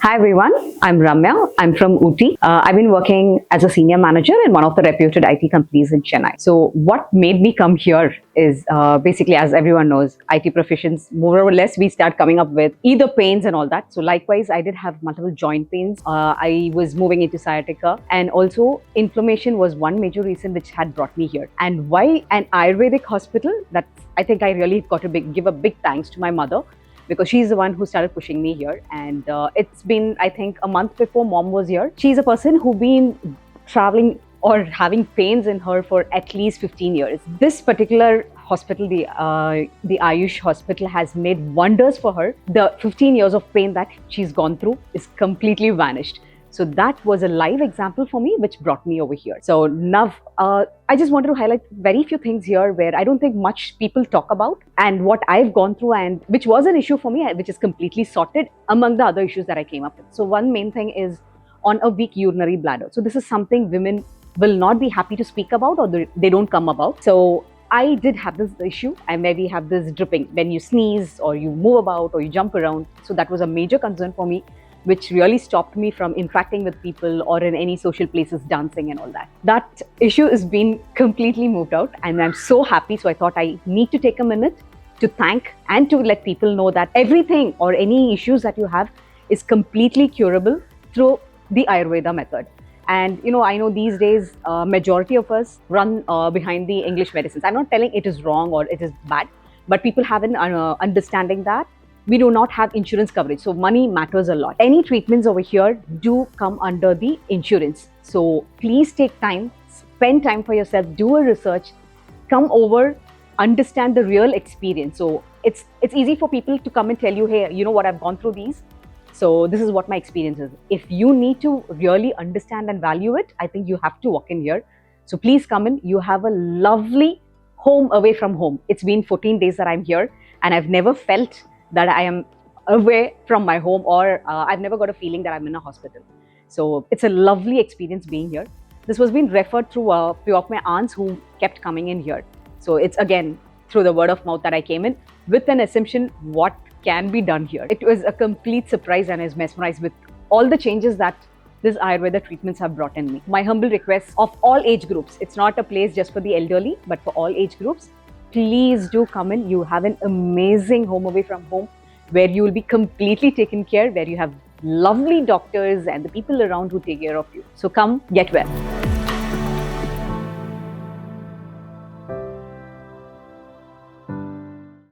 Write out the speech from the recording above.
Hi everyone, I'm Ramya. I'm from Ooty. I've been working as a senior manager in one of the reputed IT companies in Chennai. So what made me come here is basically, as everyone knows, IT professions, more or less, we start coming up with either pains and all that. So likewise, I did have multiple joint pains. I was moving into sciatica, and also inflammation was one major reason which had brought me here. And why an Ayurvedic hospital? That I think I really got to give a big thanks to my mother, because she's the one who started pushing me here. And it's been, I think, a month before mom was here. She's a person who's been traveling or having pains in her for at least 15 years. This particular hospital, the Ayush hospital, has made wonders for her. The 15 years of pain that she's gone through is completely vanished. So that was a live example for me, which brought me over here. So now, I just wanted to highlight very few things here where I don't think much people talk about, and what I've gone through, and which was an issue for me, which is completely sorted among the other issues that I came up with. So one main thing is on a weak urinary bladder. So this is something women will not be happy to speak about, or they don't come about. So I did have this issue. I maybe have this dripping when you sneeze or you move about or you jump around. So that was a major concern for me, which really stopped me from interacting with people or in any social places, dancing and all that. That issue has been completely moved out, and I'm so happy. So I thought I need to take a minute to thank and to let people know that everything or any issues that you have is completely curable through the Ayurveda method. And I know these days, majority of us run behind the English medicines. I'm not telling it is wrong or it is bad, but people have an understanding that we do not have insurance coverage. So money matters a lot. Any treatments over here do come under the insurance. So please take time, spend time for yourself, do a research, come over, understand the real experience. So it's easy for people to come and tell you, hey, you know what, I've gone through these. So this is what my experience is. If you need to really understand and value it, I think you have to walk in here. So please come in. You have a lovely home away from home. It's been 14 days that I'm here, and I've never felt that I am away from my home, or I've never got a feeling that I'm in a hospital. So it's a lovely experience being here. This was being referred through a few of my aunts who kept coming in here. So it's again through the word of mouth that I came in with an assumption what can be done here. It was a complete surprise, and I was mesmerized with all the changes that this Ayurveda treatments have brought in me. My humble request of all age groups, it's not a place just for the elderly, but for all age groups, please do come in. You have an amazing home away from home where you will be completely taken care, where you have lovely doctors and the people around who take care of you. So come, get well.